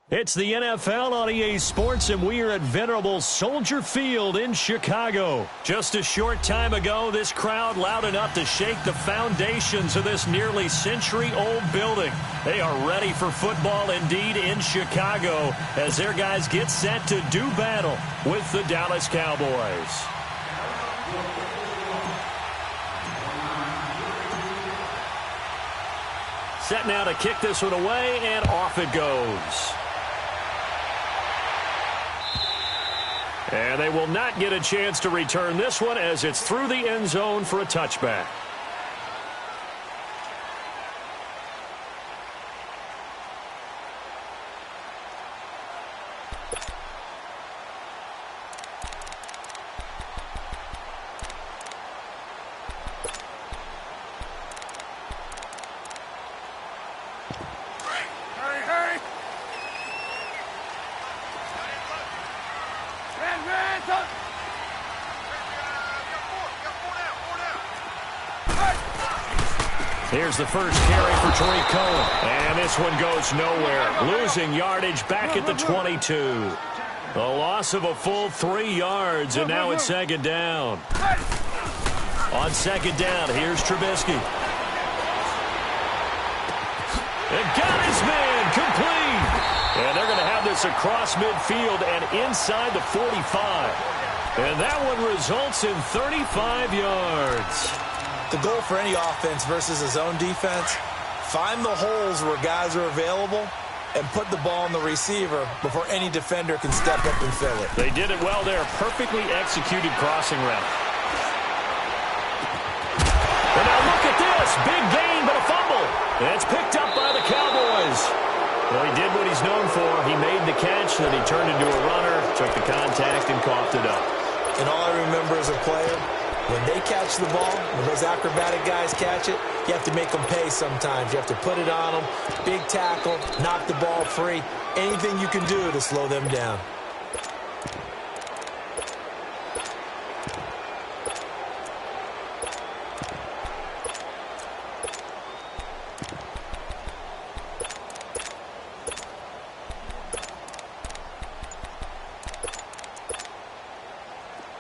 It's the NFL on EA Sports, and we are at venerable Soldier Field in Chicago. Just a short time ago, this crowd loud enough to shake the foundations of this nearly century-old building. They are ready for football indeed in Chicago as their guys get set to do battle with the Dallas Cowboys. Set now to kick this one away, and off it goes. And they will not get a chance to return this one as it's through the end zone for a touchback. Here's the first carry for Tariq Cohen. And this one goes nowhere. Losing yardage back at the 22. A loss of a full 3 yards, and now it's second down. On second down, here's Trubisky. And got his man complete. And they're going to have this across midfield and inside the 45. And that one results in 35 yards. The goal for any offense versus a zone defense, find the holes where guys are available and put the ball on the receiver before any defender can step up and fill it. They did it well there. Perfectly executed crossing route. And now look at this. Big gain, but a fumble. And it's picked up by the Cowboys. Well, he did what he's known for. He made the catch, then he turned into a runner, took the contact, and coughed it up. And all I remember as a player, when they catch the ball, when those acrobatic guys catch it, you have to make them pay sometimes. You have to put it on them, big tackle, knock the ball free, anything you can do to slow them down.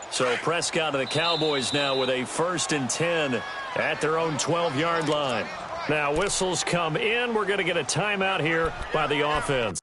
So Prescott and the Cowboys now with a 1st and 10 at their own 12-yard line. Now whistles come in. We're going to get a timeout here by the offense.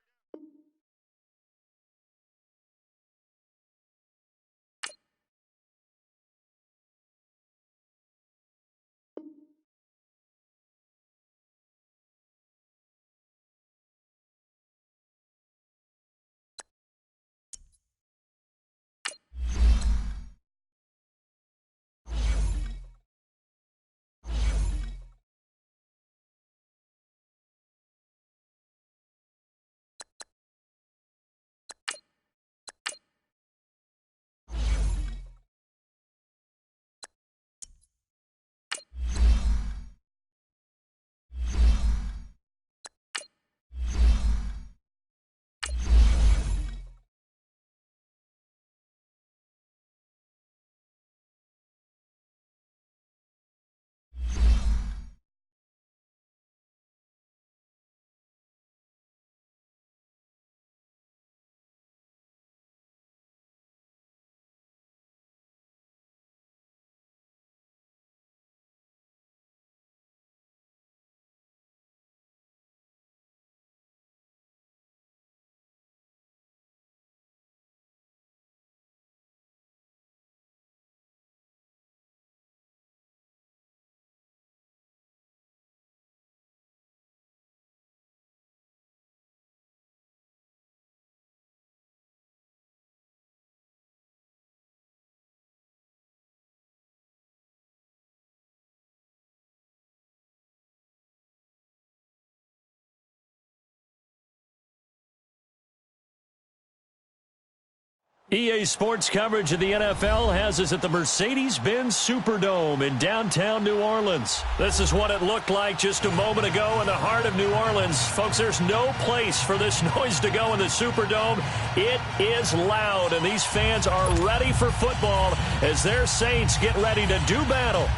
EA Sports coverage of the NFL has us at the Mercedes-Benz Superdome in downtown New Orleans. This is what it looked like just a moment ago in the heart of New Orleans. Folks, there's no place for this noise to go in the Superdome. It is loud, and these fans are ready for football as their Saints get ready to do battle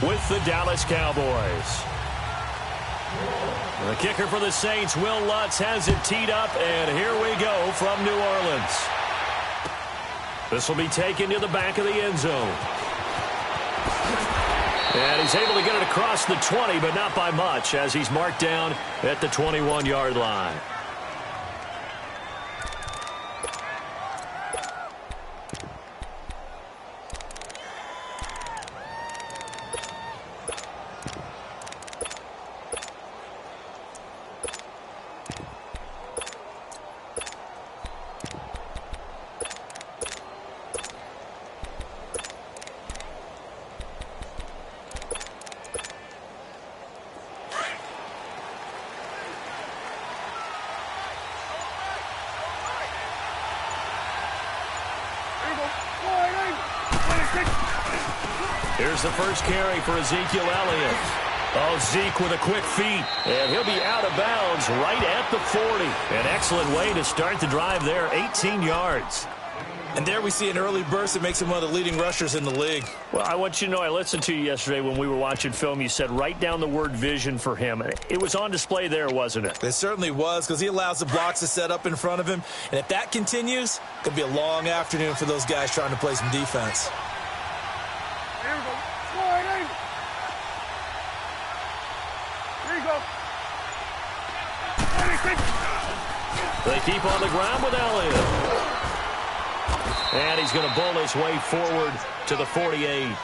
with the Dallas Cowboys. The kicker for the Saints, Will Lutz, has it teed up, and here we go from New Orleans. This will be taken to the back of the end zone. And he's able to get it across the 20, but not by much, as he's marked down at the 21-yard line. Here's the first carry for Ezekiel Elliott. Oh, Zeke with a quick feet, and he'll be out of bounds right at the 40. An excellent way to start the drive there, 18 yards. And there we see an early burst that makes him one of the leading rushers in the league. Well, I want you to know, I listened to you yesterday when we were watching film. You said write down the word vision for him. It was on display there, wasn't it? It certainly was, because he allows the blocks to set up in front of him. And if that continues, it could be a long afternoon for those guys trying to play some defense. They keep on the ground with Elliott. And he's going to bull his way forward to the 48.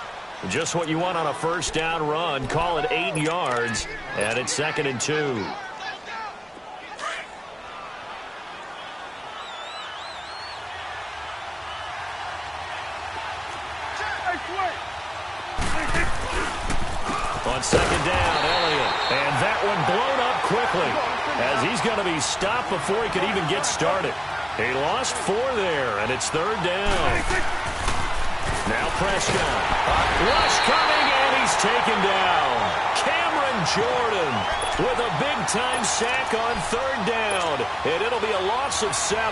Just what you want on a first down run. Call it 8 yards. And it's 2nd and 2. On 2nd down, Elliott. And that one blown up quickly, as he's going to be stopped before he could even get started. He lost 4 there, and it's 3rd down. Now Prescott. Rush coming, and he's taken down. Cameron Jordan with a big-time sack on 3rd down, and it'll be a loss of 7.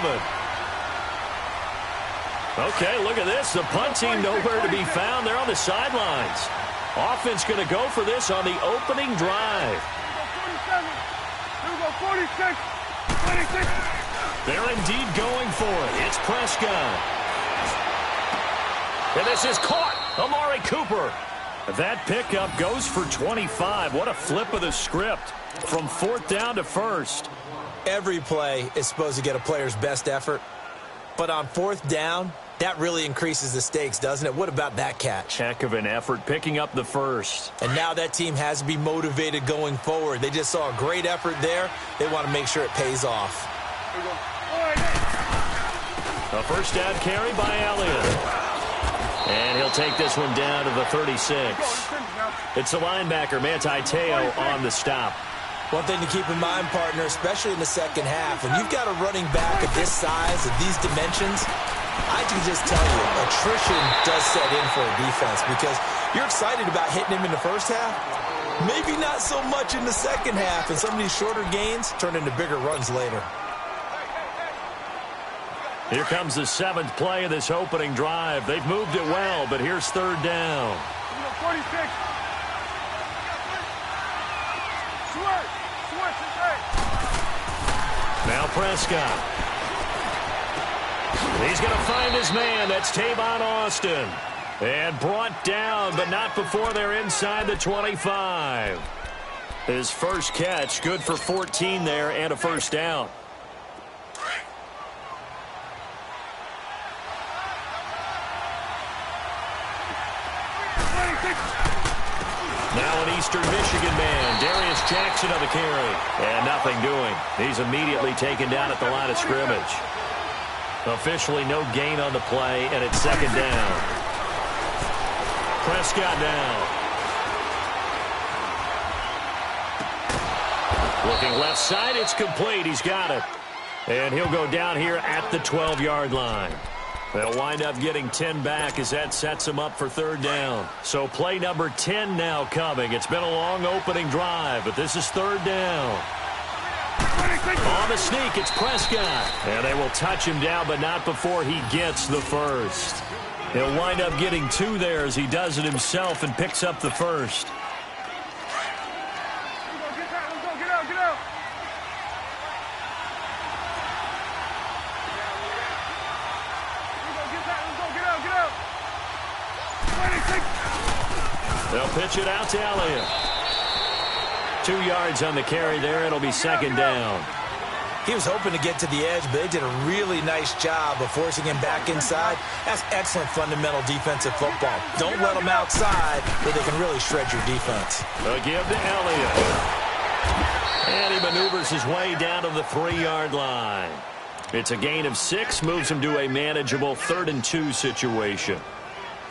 Okay, look at this. The punt team nowhere to be found. They're on the sidelines. Offense going to go for this on the opening drive. 46, 26. They're indeed going for it. It's Prescott. And this is caught. Amari Cooper. That pickup goes for 25. What a flip of the script from 4th down to 1st. Every play is supposed to get a player's best effort. But on 4th down, that really increases the stakes, doesn't it? What about that catch? Heck of an effort picking up the 1st. And now that team has to be motivated going forward. They just saw a great effort there. They want to make sure it pays off. A first down carry by Elliott. And he'll take this one down to the 36. It's the linebacker, Manti Te'o, on the stop. One thing to keep in mind, partner, especially in the second half, when you've got a running back of this size, of these dimensions, I can just tell you, attrition does set in for a defense, because you're excited about hitting him in the first half. Maybe not so much in the second half, and some of these shorter gains turn into bigger runs later. Here comes the 7th play of this opening drive. They've moved it well, but here's 3rd down. 46. Now Prescott. He's going to find his man. That's Tavon Austin. And brought down, but not before they're inside the 25. His first catch, good for 14 there and a first down. Now an Eastern Michigan man, Darius Jackson on the carry. And nothing doing. He's immediately taken down at the line of scrimmage. Officially no gain on the play, and it's 2nd down. Prescott now. Looking left side, it's complete. He's got it. And he'll go down here at the 12-yard line. They'll wind up getting 10 back as that sets him up for 3rd down. So play number 10 now coming. It's been a long opening drive, but this is 3rd down. On the sneak, it's Prescott. And they will touch him down, but not before he gets the first. He'll wind up getting 2 there as he does it himself and picks up the first. They'll pitch it out to Elliott. 2 yards on the carry there. It'll be second down. He was hoping to get to the edge, but they did a really nice job of forcing him back inside. That's excellent fundamental defensive football. Don't let them outside where they can really shred your defense. A give to Elliott. And he maneuvers his way down to the 3-yard line. It's a gain of 6, moves him to a manageable 3rd and 2 situation.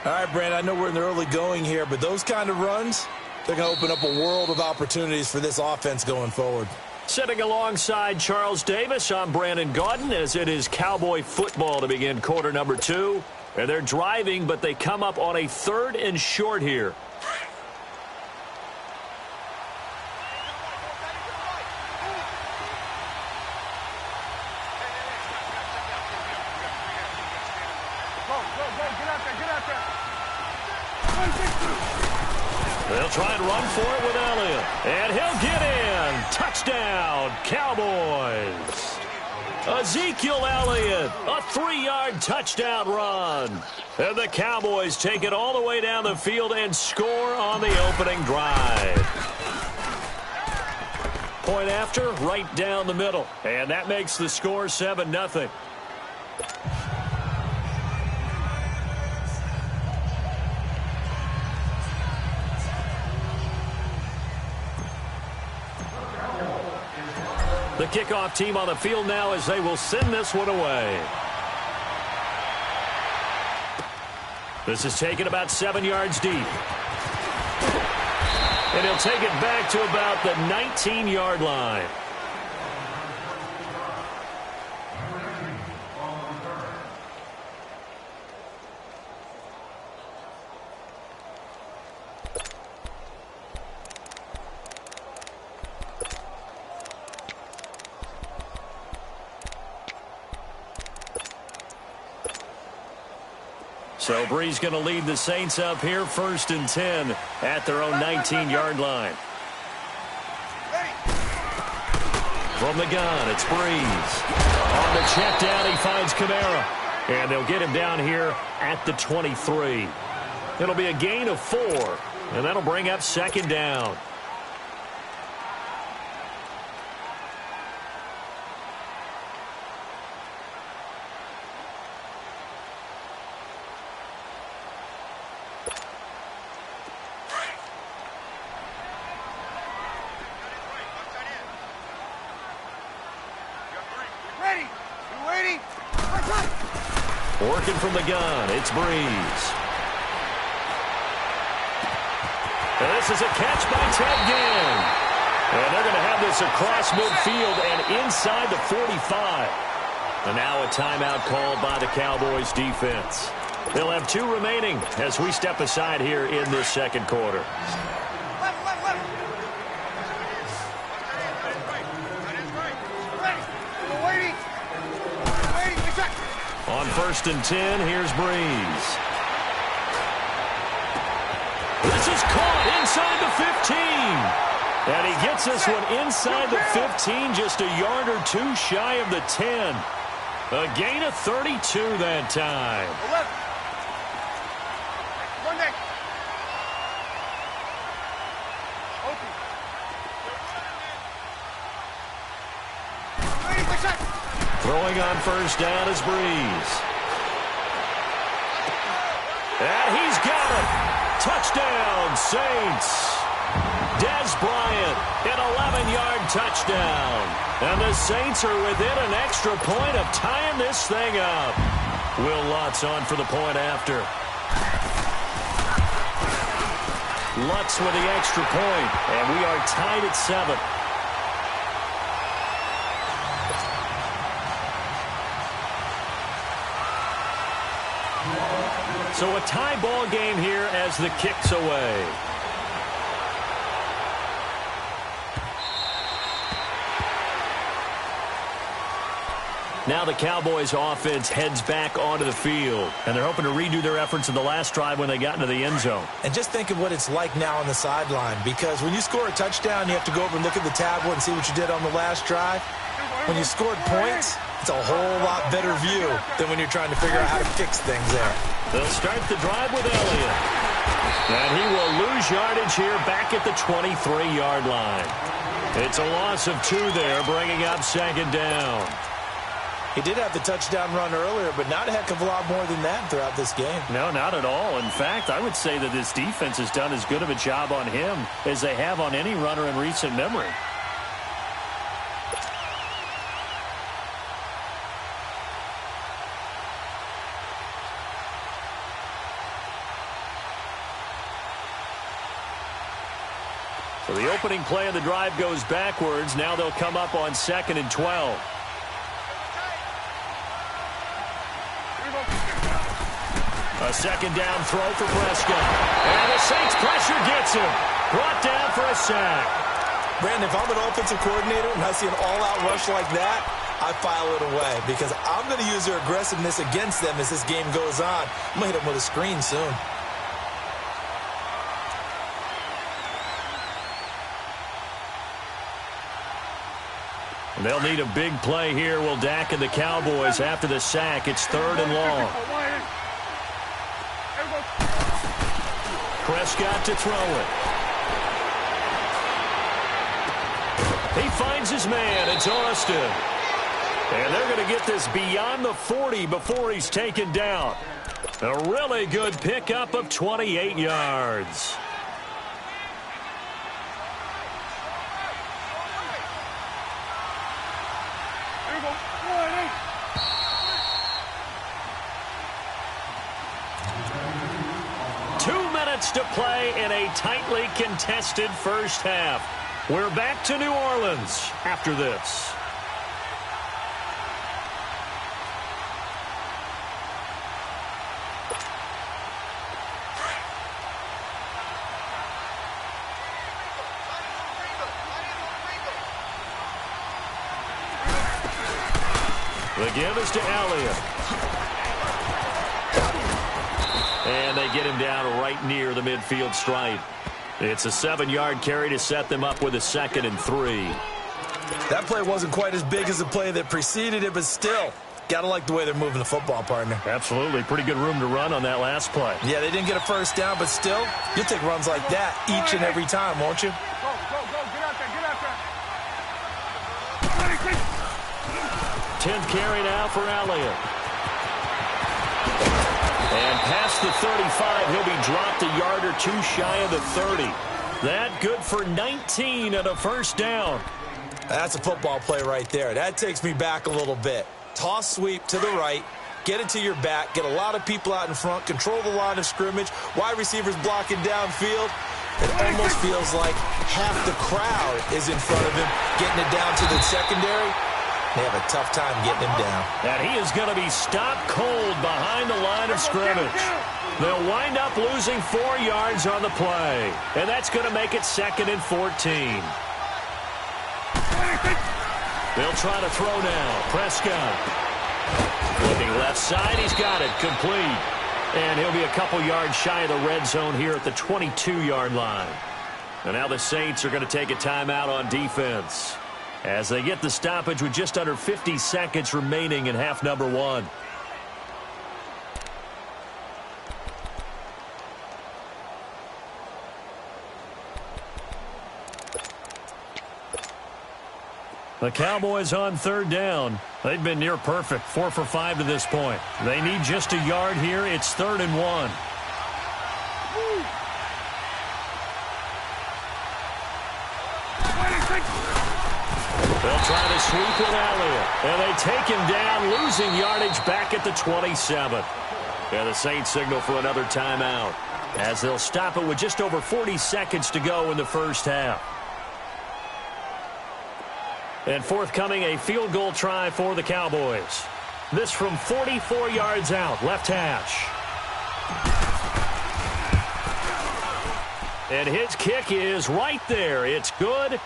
All right, Brandon, I know we're in the early going here, but those kind of runs, they're going to open up a world of opportunities for this offense going forward. Sitting alongside Charles Davis, I'm Brandon Gaudin, as it is Cowboy football to begin quarter number 2. And they're driving, but they come up on a 3rd and short here. They'll try and run for it with Elliott. And he'll get in. Touchdown, Cowboys. Ezekiel Elliott, a 3-yard touchdown run. And the Cowboys take it all the way down the field and score on the opening drive. Point after, right down the middle. And that makes the score 7-0. The kickoff team on the field now as they will send this one away. This is taken about 7 yards deep. And he'll take it back to about the 19-yard line. So Bree's going to lead the Saints up here, 1st and 10 at their own 19-yard line. From the gun, it's Breeze. On the check down, he finds Kamara. And they'll get him down here at the 23. It'll be a gain of 4, and that'll bring up 2nd down. Working from the gun, it's Breeze. And this is a catch by Ted Ginn. And they're going to have this across midfield and inside the 45. And now a timeout called by the Cowboys defense. They'll have 2 remaining as we step aside here in this 2nd quarter. On 1st and 10, here's Breeze. This is caught inside the 15. And he gets this one inside the 15, just a yard or 2 shy of the 10. A gain of 32 that time. 11. Throwing on 1st down is Breeze. And he's got it. Touchdown, Saints. Dez Bryant, an 11-yard touchdown. And the Saints are within an extra point of tying this thing up. Will Lutz on for the point after. Lutz with the extra point, and we are tied at 7. So a tie ball game here as the kick's away. Now the Cowboys offense heads back onto the field, and they're hoping to redo their efforts in the last drive when they got into the end zone. And just think of what it's like now on the sideline, because when you score a touchdown, you have to go over and look at the tablet and see what you did on the last drive. When you scored points, it's a whole lot better view than when you're trying to figure out how to fix things there. They'll start the drive with Elliott. And he will lose yardage here back at the 23-yard line. It's a loss of 2 there, bringing up second down. He did have the touchdown run earlier, but not a heck of a lot more than that throughout this game. No, not at all. In fact, I would say that this defense has done as good of a job on him as they have on any runner in recent memory. So the opening play of the drive goes backwards. Now they'll come up on 2nd and 12. A second down throw for Prescott. And the Saints pressure gets him. Brought down for a sack. Brandon, if I'm an offensive coordinator and I see an all-out rush like that, I file it away because I'm going to use their aggressiveness against them as this game goes on. I'm going to hit them with a screen soon. They'll need a big play here. Will Dak and the Cowboys after the sack. It's 3rd and long. Prescott to throw it. He finds his man. It's Austin. And they're going to get this beyond the 40 before he's taken down. A really good pickup of 28 yards. To play in a tightly contested first half. We're back to New Orleans after this. The give is to Elliott. And they get him down right near the midfield stripe. It's a 7-yard carry to set them up with a 2nd and 3. That play wasn't quite as big as the play that preceded it, but still, gotta like the way they're moving the football, partner. Absolutely. Pretty good room to run on that last play. Yeah, they didn't get a first down, but still, you'll take runs like that each and every time, won't you? Go. Get out there. 10th carry now for Elliott. And past the 35, he'll be dropped a yard or 2 shy of the 30. That good for 19 and a first down. That's a football play right there. That takes me back a little bit. Toss sweep to the right, get it to your back, get a lot of people out in front, control the line of scrimmage, wide receivers blocking downfield. It almost feels like half the crowd is in front of him, getting it down to the secondary. They have a tough time getting him down. And he is going to be stopped cold behind the line of scrimmage. They'll wind up losing 4 yards on the play. And that's going to make it 2nd and 14. They'll try to throw now. Prescott. Looking left side. He's got it. Complete. And he'll be a couple yards shy of the red zone here at the 22-yard line. And now the Saints are going to take a timeout on defense as they get the stoppage with just under 50 seconds remaining in half number 1. The Cowboys on 3rd down. They've been near perfect, 4 for 5 to this point. They need just a yard here. It's 3rd and 1. They'll try to sweep with Elliott. And they take him down, losing yardage back at the 27. And the Saints signal for another timeout as they'll stop it with just over 40 seconds to go in the first half. And forthcoming, a field goal try for the Cowboys. This from 44 yards out, left hash. And his kick is right there. It's good.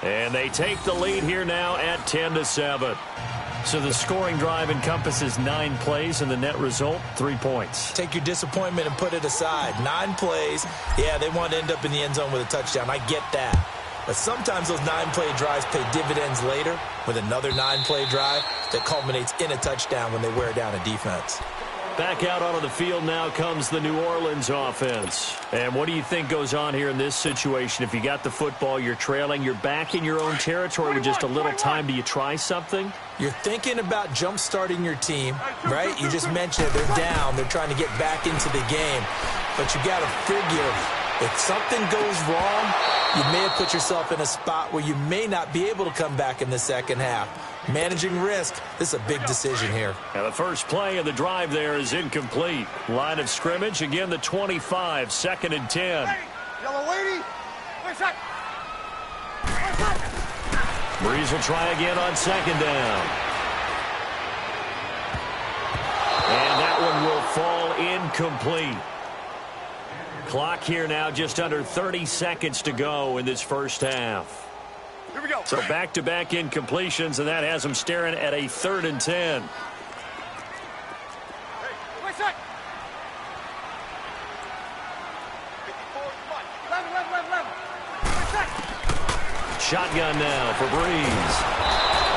And they take the lead here now at 10-7. So the scoring drive encompasses 9 plays, and the net result, 3 points. Take your disappointment and put it aside. 9 plays. Yeah, they want to end up in the end zone with a touchdown. I get that. But sometimes those 9-play drives pay dividends later with another 9-play drive that culminates in a touchdown when they wear down a defense. Back out onto the field now comes the New Orleans offense. And what do you think goes on here in this situation? If you got the football, you're trailing, you're back in your own territory with just a little time. Do you try something? You're thinking about jump-starting your team, right? You just mentioned it. They're down. They're trying to get back into the game. But you got to figure, if something goes wrong, you may have put yourself in a spot where you may not be able to come back in the second half. Managing risk, this is a big decision here. And the first play of the drive there is incomplete. Line of scrimmage, again the 25, 2nd and 10. Yellow lady. Breeze will try again on 2nd down. And that one will fall incomplete. Clock here now just under 30 seconds to go in this first half. Here we go. So back-to-back incompletions, and that has them staring at a 3rd and 10. Shotgun now for Breeze.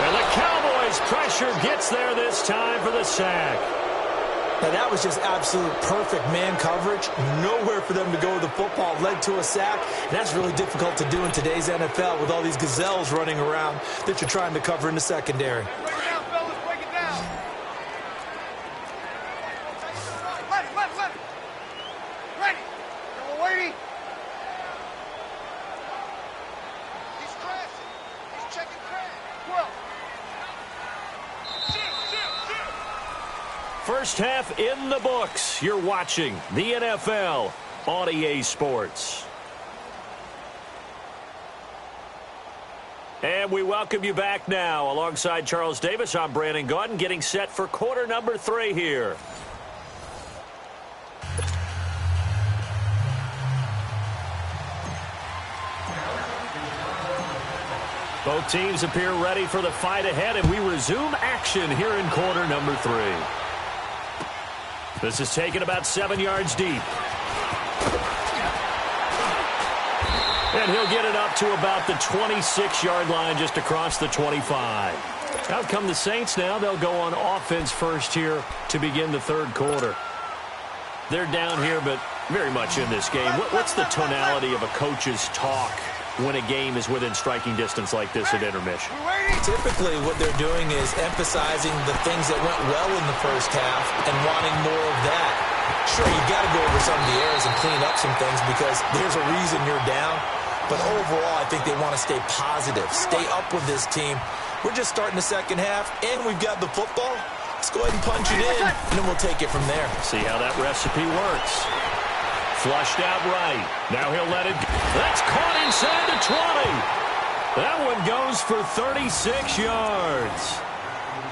And the Cowboys pressure gets there this time for the sack. Now, that was just absolute perfect man coverage. Nowhere for them to go with the football. Led to a sack. And that's really difficult to do in today's NFL with all these gazelles running around that you're trying to cover in the secondary. Break it down, fellas. Break it down. Let it. Ready. Yellow lady. He's crashing. He's checking crash. 12. First half in the books. You're watching the NFL on EA Sports. And we welcome you back now. Alongside Charles Davis, I'm Brandon Gaudin, getting set for quarter number 3 here. Both teams appear ready for the fight ahead, and we resume action here in quarter number 3. This is taken about 7 yards deep. And he'll get it up to about the 26-yard line, just across the 25. Out come the Saints now. They'll go on offense first here to begin the third quarter. They're down here, but very much in this game. What's the tonality of a coach's talk when a game is within striking distance like this at intermission? Typically, what they're doing is emphasizing the things that went well in the first half and wanting more of that. Sure, you've got to go over some of the errors and clean up some things because there's a reason you're down. But overall, I think they want to stay positive, stay up with this team. We're just starting the second half, and we've got the football. Let's go ahead and punch it in, and then we'll take it from there. See how that recipe works. Flushed out right. Now he'll let it go. That's caught inside the 20. That one goes for 36 yards.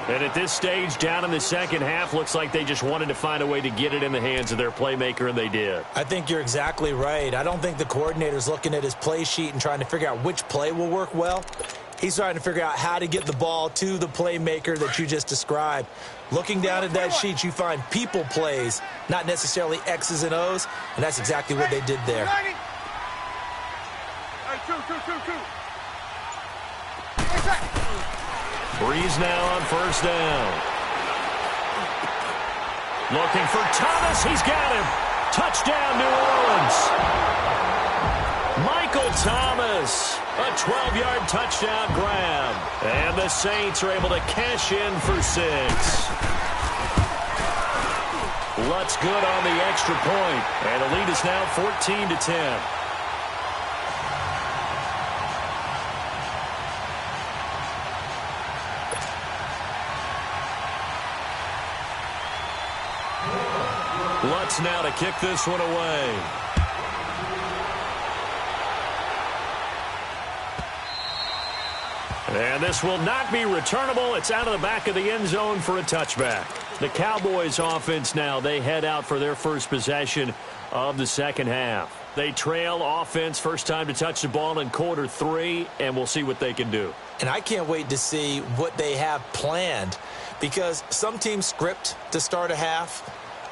And at this stage, down in the second half, looks like they just wanted to find a way to get it in the hands of their playmaker, and they did. I think you're exactly right. I don't think the coordinator's looking at his play sheet and trying to figure out which play will work well. He's trying to figure out how to get the ball to the playmaker that you just described. Looking down at that sheet, you find people plays, not necessarily X's and O's, and that's exactly what they did there. Hey, two. Breeze now on first down. Looking for Thomas. He's got him. Touchdown, New Orleans. Michael Thomas. A 12-yard touchdown grab. And the Saints are able to cash in for 6. Lutz good on the extra point. And the lead is now 14-10. Lutz now to kick this one away. And this will not be returnable. It's out of the back of the end zone for a touchback. The Cowboys offense now, they head out for their first possession of the second half. They trail offense, first time to touch the ball in quarter 3, and we'll see what they can do. And I can't wait to see what they have planned, because some teams script to start a half.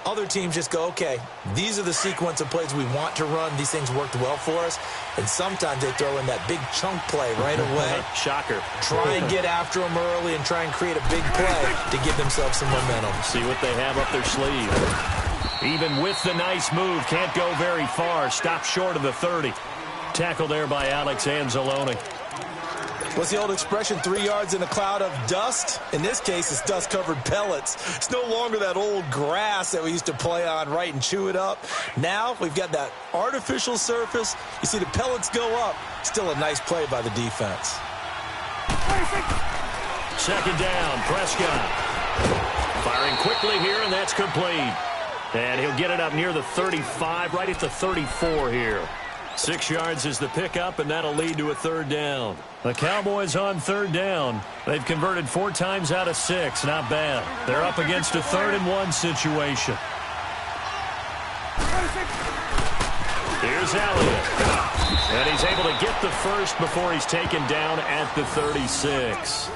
Other teams just go, okay, these are the sequence of plays we want to run. These things worked well for us. And sometimes they throw in that big chunk play right away. Shocker. Try and get after them early and try and create a big play to give themselves some momentum. See what they have up their sleeve. Even with the nice move, can't go very far. Stop short of the 30. Tackle there by Alex Anzalone. What's the old expression, 3 yards in a cloud of dust? In this case, it's dust-covered pellets. It's no longer that old grass that we used to play on, right, and chew it up. Now we've got that artificial surface. You see the pellets go up. Still a nice play by the defense. Second down, Prescott. Firing quickly here, and that's complete. And he'll get it up near the 35, right at the 34 here. 6 yards is the pickup, and that'll lead to a third down. The Cowboys on third down. They've converted 4 times out of 6. Not bad. They're up against a 3rd-and-1 situation. Here's Elliott. And he's able to get the first before he's taken down at the 36.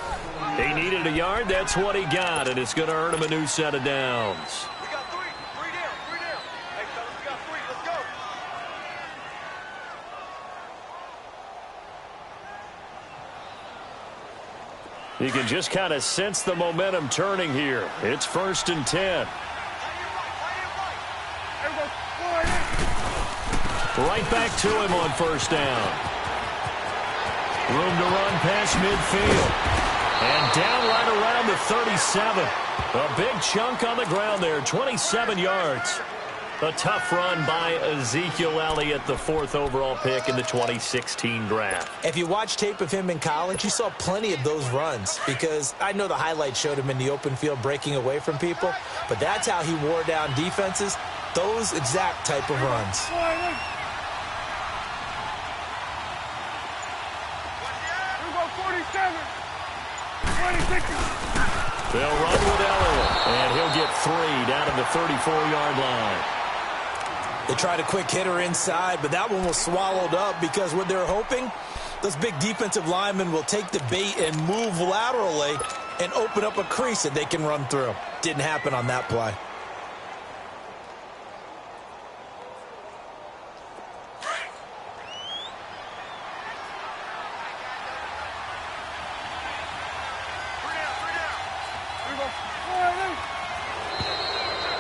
He needed a yard. That's what he got, and it's going to earn him a new set of downs. You can just kind of sense the momentum turning here. It's 1st and 10. Right back to him on 1st down. Room to run past midfield. And down right around the 37. A big chunk on the ground there, 27 yards. A tough run by Ezekiel Elliott, the 4th overall pick in the 2016 draft. If you watch tape of him in college, you saw plenty of those runs because I know the highlights showed him in the open field breaking away from people, but that's how he wore down defenses, those exact type of runs. They'll run with Elliott, and he'll get 3 down at the 34-yard line. They tried a quick hitter inside, but that one was swallowed up because what they're hoping, those big defensive linemen will take the bait and move laterally and open up a crease that they can run through. Didn't happen on that play.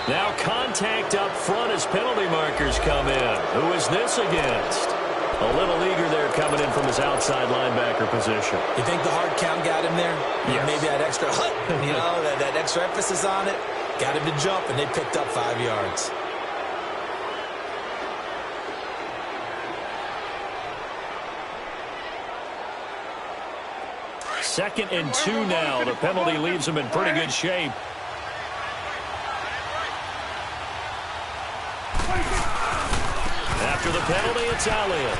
Now contact up front as penalty markers come in. Who is this against? A little eager there coming in from his outside linebacker position. You think the hard count got him there? Yes. Maybe that extra that extra emphasis on it. Got him to jump, and they picked up 5 yards. Second and 2 now. The penalty leaves him in pretty good shape. After the penalty, it's Elliott.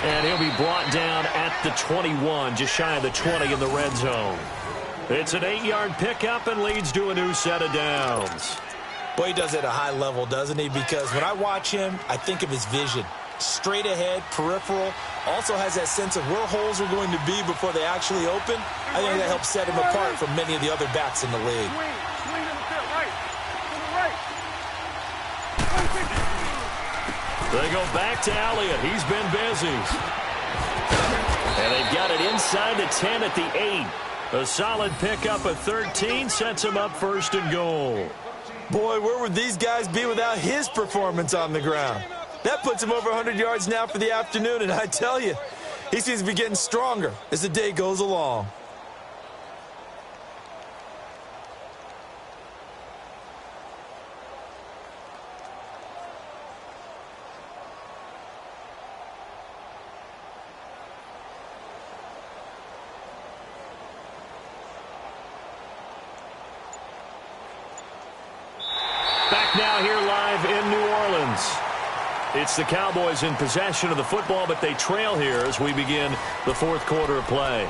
And he'll be brought down at the 21, just shy of the 20 in the red zone. It's an 8-yard pickup and leads to a new set of downs. Boy, he does it at a high level, doesn't he? Because when I watch him, I think of his vision. Straight ahead, peripheral. Also has that sense of where holes are going to be before they actually open. I think that helps set him apart from many of the other backs in the league. They go back to Elliott. He's been busy. And they've got it inside the 10 at the 8. A solid pickup of 13 sets him up 1st and goal. Boy, where would these guys be without his performance on the ground? That puts him over 100 yards now for the afternoon, and I tell you, he seems to be getting stronger as the day goes along. Back now here live in New Orleans. It's the Cowboys in possession of the football, but they trail here as we begin the 4th quarter of play.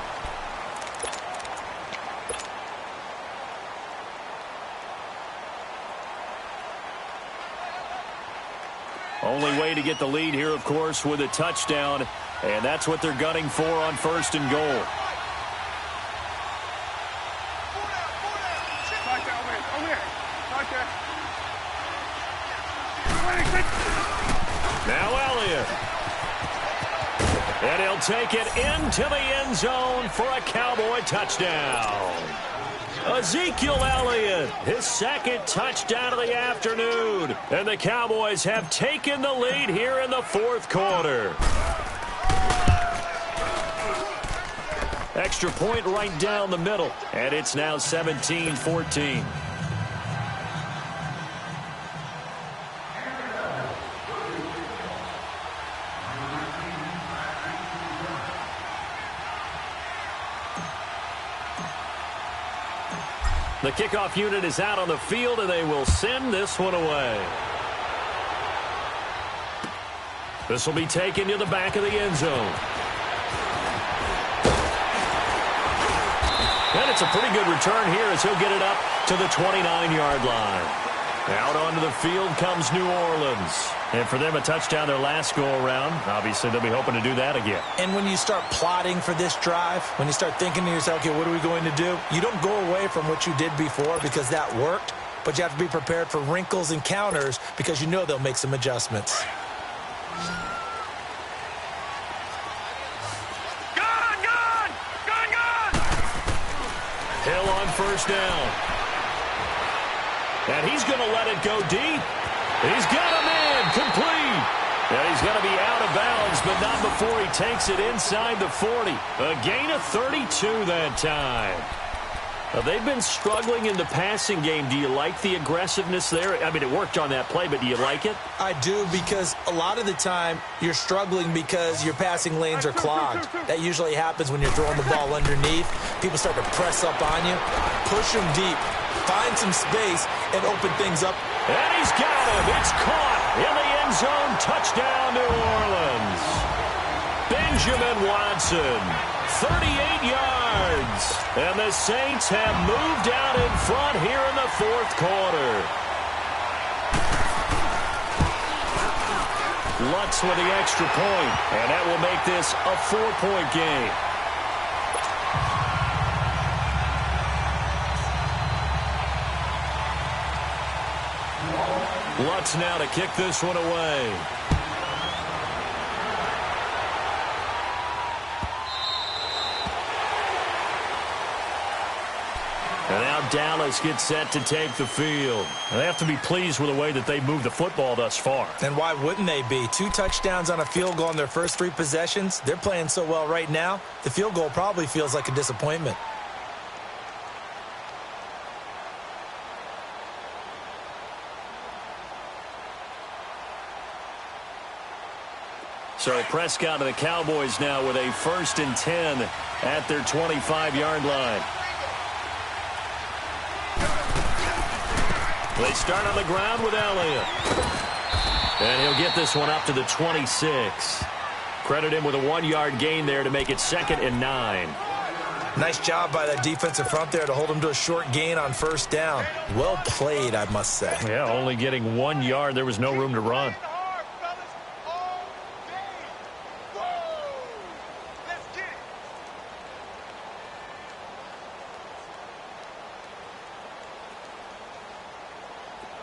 Only way to get the lead here, of course, with a touchdown, and that's what they're gunning for on 1st and goal. Now Elliott. And he'll take it into the end zone for a Cowboy touchdown. Ezekiel Elliott, his second touchdown of the afternoon. And the Cowboys have taken the lead here in the fourth quarter. Extra point right down the middle. And it's now 17-14. The kickoff unit is out on the field, and they will send this one away. This will be taken to the back of the end zone. And it's a pretty good return here as he'll get it up to the 29-yard line. Out onto the field comes New Orleans. And for them, a touchdown their last go-around. Obviously, they'll be hoping to do that again. And when you start plotting for this drive, when you start thinking to yourself, okay, what are we going to do? You don't go away from what you did before because that worked, but you have to be prepared for wrinkles and counters because you know they'll make some adjustments. Hill on first down. And he's going to let it go deep. He's got a man complete. And he's going to be out of bounds, but not before he takes it inside the 40. A gain of 32 that time. They've been struggling in the passing game. Do you like the aggressiveness there? I mean, it worked on that play, but do you like it? I do, because a lot of the time you're struggling because your passing lanes are clogged. That usually happens when you're throwing the ball underneath. People start to press up on you. Push them deep. Find some space and open things up. And he's got him. It's caught in the end zone. Touchdown, New Orleans. Benjamin Watson, 38 yards. And the Saints have moved out in front here in the fourth quarter. Lutz with the extra point, and that will make this a 4-point game. Lutz now to kick this one away. And now Dallas gets set to take the field. And they have to be pleased with the way that they moved the football thus far. And why wouldn't they be? 2 touchdowns on a field goal in their first 3 possessions. They're playing so well right now, the field goal probably feels like a disappointment. So Prescott and the Cowboys now with a 1st and 10 at their 25-yard line. They start on the ground with Elliott. And he'll get this one up to the 26. Credit him with a 1-yard gain there to make it 2nd and 9. Nice job by that defensive front there to hold him to a short gain on first down. Well played, I must say. Yeah, only getting 1 yard. There was no room to run.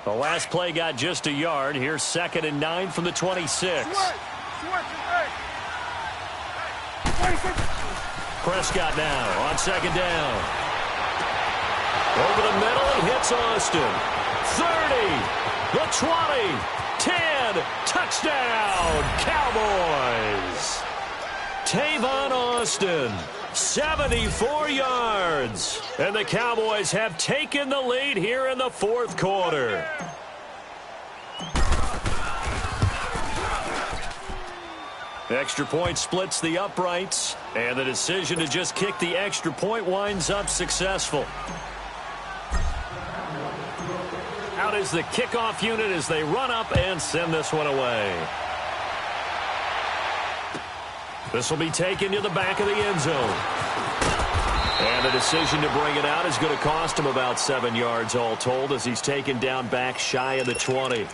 The last play got just a yard. Here's 2nd and 9 from the 26. Prescott now on 2nd down. Over the middle, he hits Austin. 30, the 20, 10, touchdown, Cowboys. Tavon Austin, 74 yards. And the Cowboys have taken the lead here in the fourth quarter. Extra point splits the uprights, and the decision to just kick the extra point winds up successful. Out is the kickoff unit as they run up and send this one away. This will be taken to the back of the end zone. And the decision to bring it out is going to cost him about 7 yards all told as he's taken down back shy of the 20.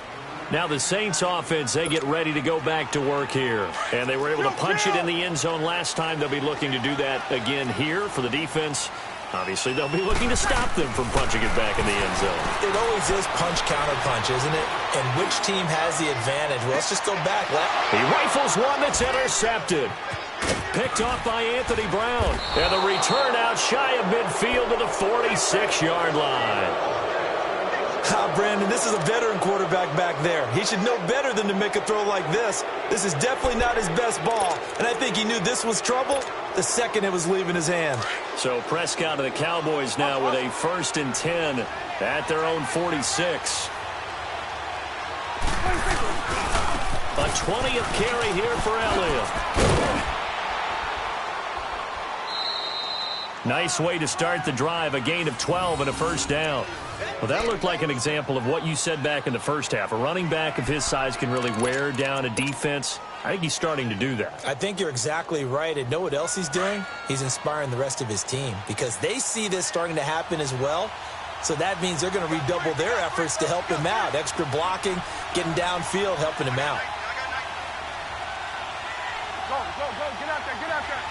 Now the Saints offense, they get ready to go back to work here. And they were able to punch it in the end zone last time. They'll be looking to do that again here for the defense. Obviously, they'll be looking to stop them from punching it back in the end zone. It always is punch-counter-punch, isn't it? And which team has the advantage? Well, let's just go back. He rifles one that's intercepted. Picked off by Anthony Brown. And the return out shy of midfield to the 46-yard line. Brandon, this is a veteran quarterback back there. He should know better than to make a throw like this. This is definitely not his best ball, and I think he knew this was trouble the second it was leaving his hand. So Prescott of the Cowboys now with a 1st and 10 at their own 46. A 20th carry here for Elliott. Nice way to start the drive, a gain of 12 and a 1st down. Well, that looked like an example of what you said back in the first half. A running back of his size can really wear down a defense. I think he's starting to do that. I think you're exactly right. And know what else he's doing? He's inspiring the rest of his team because they see this starting to happen as well. So that means they're going to redouble their efforts to help him out. Extra blocking, getting downfield, helping him out. Go, get out there, get out there.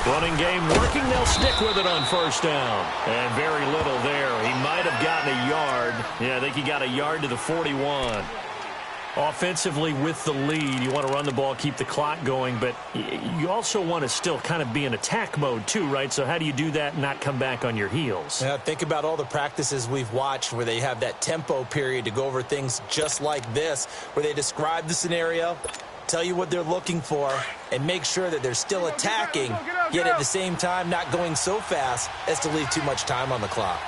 Running game working. They'll stick with it on 1st down. And very little there. He might have gotten a yard. Yeah, I think he got a yard to the 41. Offensively with the lead, you want to run the ball, keep the clock going, but you also want to still kind of be in attack mode too, right? So how do you do that and not come back on your heels? Yeah, think about all the practices we've watched where they have that tempo period to go over things just like this, where they describe the scenario, tell you what they're looking for, and make sure that they're still attacking, yet at the same time not going so fast as to leave too much time on the clock.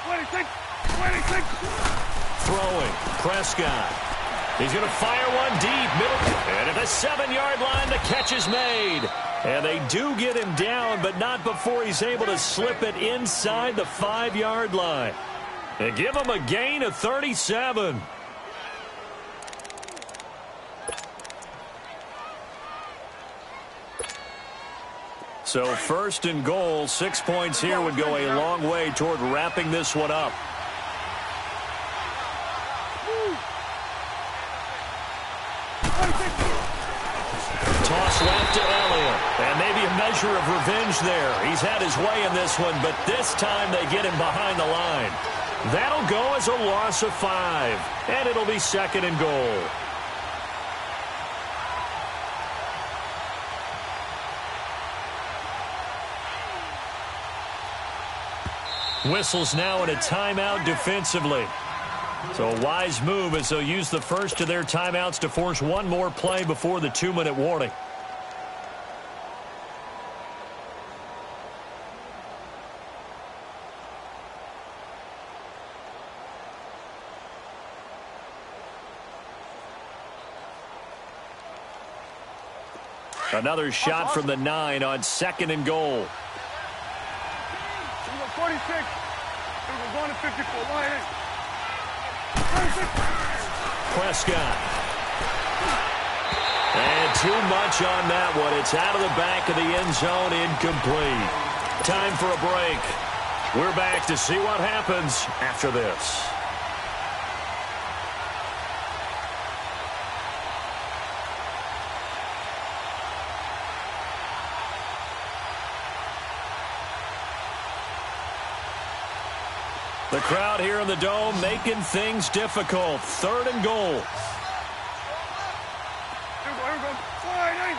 26. Throwing, Prescott. He's going to fire one deep, middle, and at the 7-yard line, the catch is made. And they do get him down, but not before he's able to slip it inside the 5-yard line. They give him a gain of 37. So 1st and goal, 6 points here would go a long way toward wrapping this one up. Toss left to Elliott, and maybe a measure of revenge there. He's had his way in this one, but this time they get him behind the line. That'll go as a loss of 5, and it'll be 2nd and goal. Whistles now in a timeout defensively. So a wise move as they'll use the first of their timeouts to force one more play before the 2-minute warning. Another shot from the 9 on 2nd and goal. 46. We're going to 54. Line in. Prescott. And too much on that one. It's out of the back of the end zone, incomplete. Time for a break. We're back to see what happens after this. The crowd here in the Dome making things difficult. 3rd and goal. Here we go. Slide in.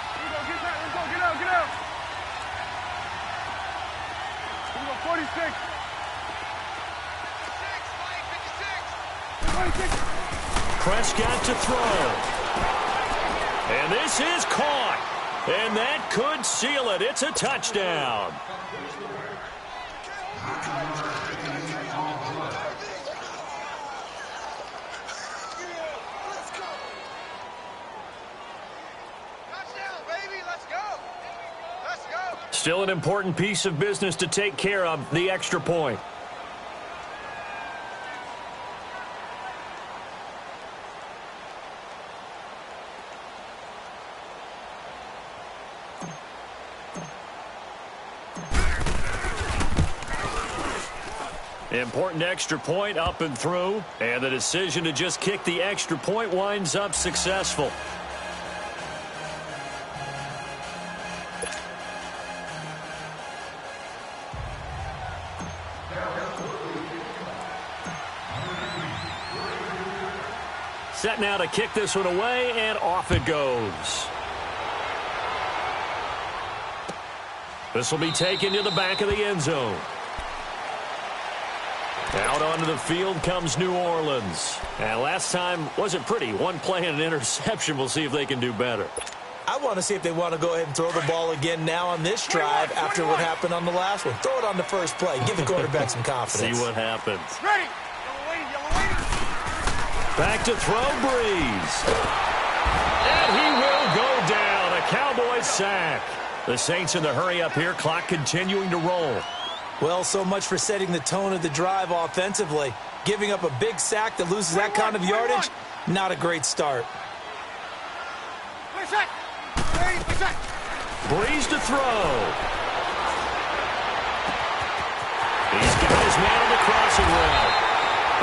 Here we go. Get that. Let's go. Get out. Here we go. 46. 56. Prescott to throw. And this is caught. And that could seal it. It's a touchdown. Still an important piece of business to take care of, the extra point. Important extra point up and through, and the decision to just kick the extra point winds up successful. Set now to kick this one away, and off it goes. This will be taken to the back of the end zone. Out onto the field comes New Orleans. And last time wasn't pretty. One play and an interception. We'll see if they can do better. I want to see if they want to go ahead and throw the ball again now on this drive after what happened on the last one. Throw it on the first play. Give the quarterback some confidence. See what happens. Ready. Yellow waiting. Back to throw, Breeze. And he will go down. A Cowboys sack. The Saints in the hurry up here. Clock continuing to roll. Well, so much for setting the tone of the drive offensively. Giving up a big sack that loses that kind of yardage, not a great start. Breeze to throw. He's got his man on the crossing route.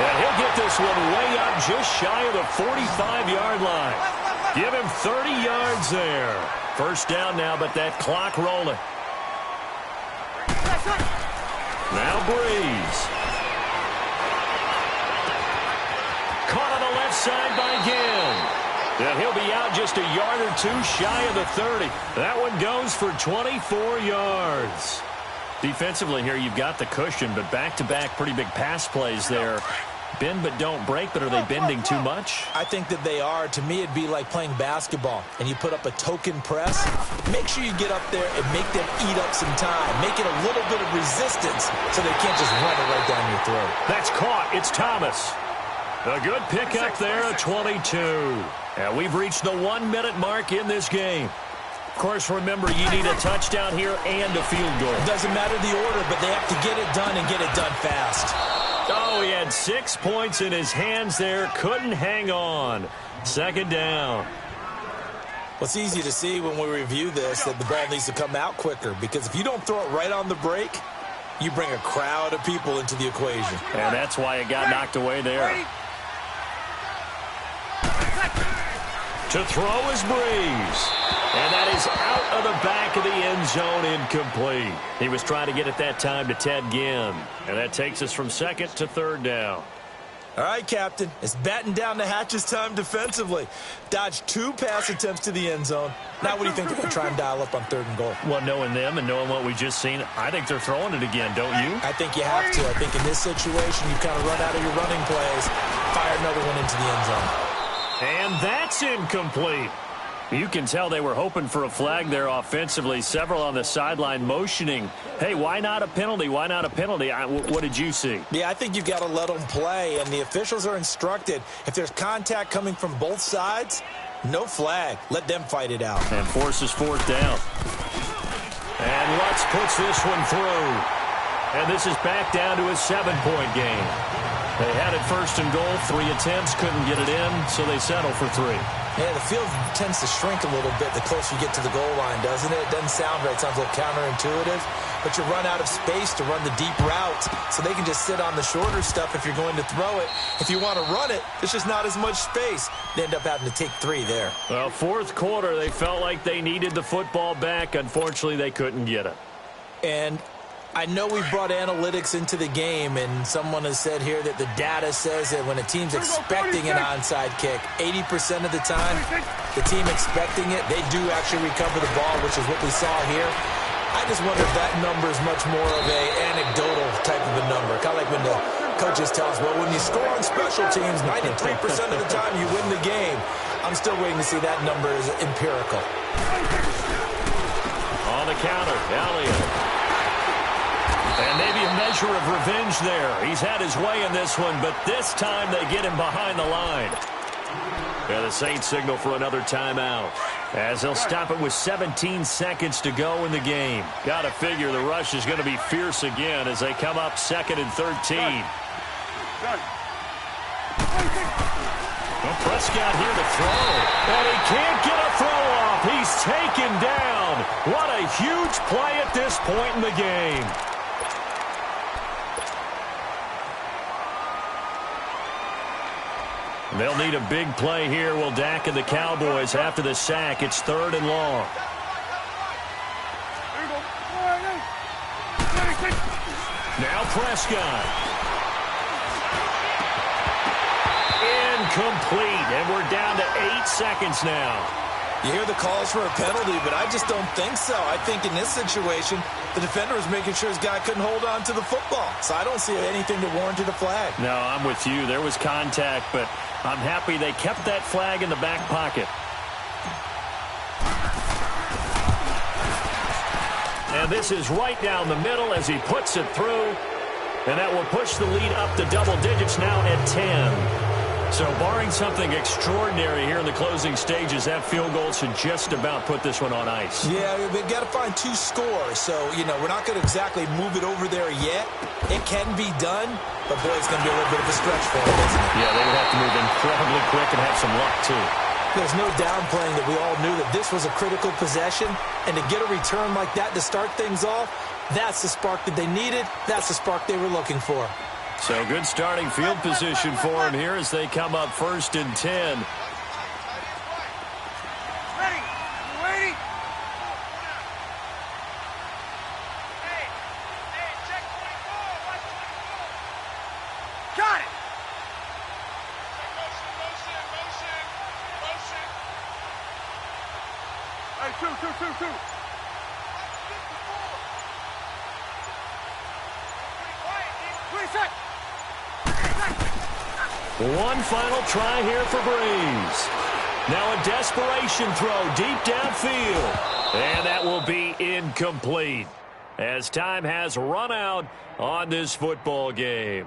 And he'll get this one way up just shy of the 45-yard line. Give him 30 yards there. First down now, but that clock rolling. Now Breeze. Caught on the left side by Ginn. And he'll be out just a yard or two shy of the 30. That one goes for 24 yards. Defensively here, you've got the cushion, but back-to-back pretty big pass plays there. Bend but don't break, but are they bending too much? I think that they are. To me, it'd be like playing basketball, and you put up a token press. Make sure you get up there and make them eat up some time. Make it a little bit of resistance so they can't just run it right down your throat. That's caught. It's Thomas. A good pickup there at 22. And we've reached the 1-minute mark in this game. Of course, remember, you need a touchdown here and a field goal. It doesn't matter the order, but they have to get it done and get it done fast. Oh, he had 6 points in his hands there. Couldn't hang on. Second down. Well, it's easy to see when we review this that the ball needs to come out quicker, because if you don't throw it right on the break, you bring a crowd of people into the equation. And that's why it got knocked away there. To throw is Breeze. And that is out of the back of the end zone, incomplete. He was trying to get it that time to Ted Ginn. And that takes us from second to third down. All right, Captain. It's batten down the hatches time defensively. Dodged 2 pass attempts to the end zone. Now what do you think they're going to try and dial up on 3rd and goal? Well, knowing them and knowing what we just seen, I think they're throwing it again, don't you? I think you have to. I think in this situation, you've kind of run out of your running plays. Fire another one into the end zone. And that's incomplete. You can tell they were hoping for a flag there offensively. Several on the sideline motioning, hey, why not a penalty? Why not a penalty? What did you see? Yeah, I think you've got to let them play, and the officials are instructed. If there's contact coming from both sides, no flag. Let them fight it out. And forces 4th down. And Lutz puts this one through. And this is back down to a 7-point game. They had it 1st and goal, 3 attempts, couldn't get it in, so they settle for 3. Yeah, the field tends to shrink a little bit the closer you get to the goal line, doesn't it? It doesn't sound right. It sounds a little counterintuitive. But you run out of space to run the deep routes, so they can just sit on the shorter stuff if you're going to throw it. If you want to run it, there's just not as much space. They end up having to take 3 there. Well, 4th quarter, they felt like they needed the football back. Unfortunately, they couldn't get it. And I know we brought analytics into the game, and someone has said here that the data says that when a team's expecting an onside kick, 80% of the time, the team expecting it, they do actually recover the ball, which is what we saw here. I just wonder if that number is much more of a anecdotal type of a number. Kind of like when the coaches tell us, well, when you score on special teams, 93% of the time you win the game. I'm still waiting to see that number is empirical. On the counter, Elliott. And maybe a measure of revenge there. He's had his way in this one, but this time they get him behind the line. And the Saints signal for another timeout, as they'll stop it with 17 seconds to go in the game. Got to figure the rush is going to be fierce again as they come up 2nd and 13. Well, Prescott here to throw. And he can't get a throw off. He's taken down. What a huge play at this point in the game. They'll need a big play here. Will Dak and the Cowboys after the sack. It's 3rd and long. Now Prescott. Incomplete, and we're down to 8 seconds now. You hear the calls for a penalty, but I just don't think so. I think in this situation, the defender was making sure his guy couldn't hold on to the football. So I don't see anything that warranted a flag. No, I'm with you. There was contact, but I'm happy they kept that flag in the back pocket. And this is right down the middle as he puts it through. And that will push the lead up to double digits now at 10. So barring something extraordinary here in the closing stages, that field goal should just about put this one on ice. Yeah, we've got to find 2 scores. So, we're not going to exactly move it over there yet. It can be done, but, boy, it's going to be a little bit of a stretch for them, isn't it? Yeah, they would have to move incredibly quick and have some luck, too. There's no downplaying that we all knew that this was a critical possession, and to get a return like that to start things off, that's the spark that they needed. That's the spark they were looking for. So good starting field position for him here as they come up 1st and 10. Ready? You waiting? Hey, check 24. Watch 24. Got it. Motion. Hey, two. One final try here for Breeze. Now a desperation throw deep downfield. And that will be incomplete as time has run out on this football game.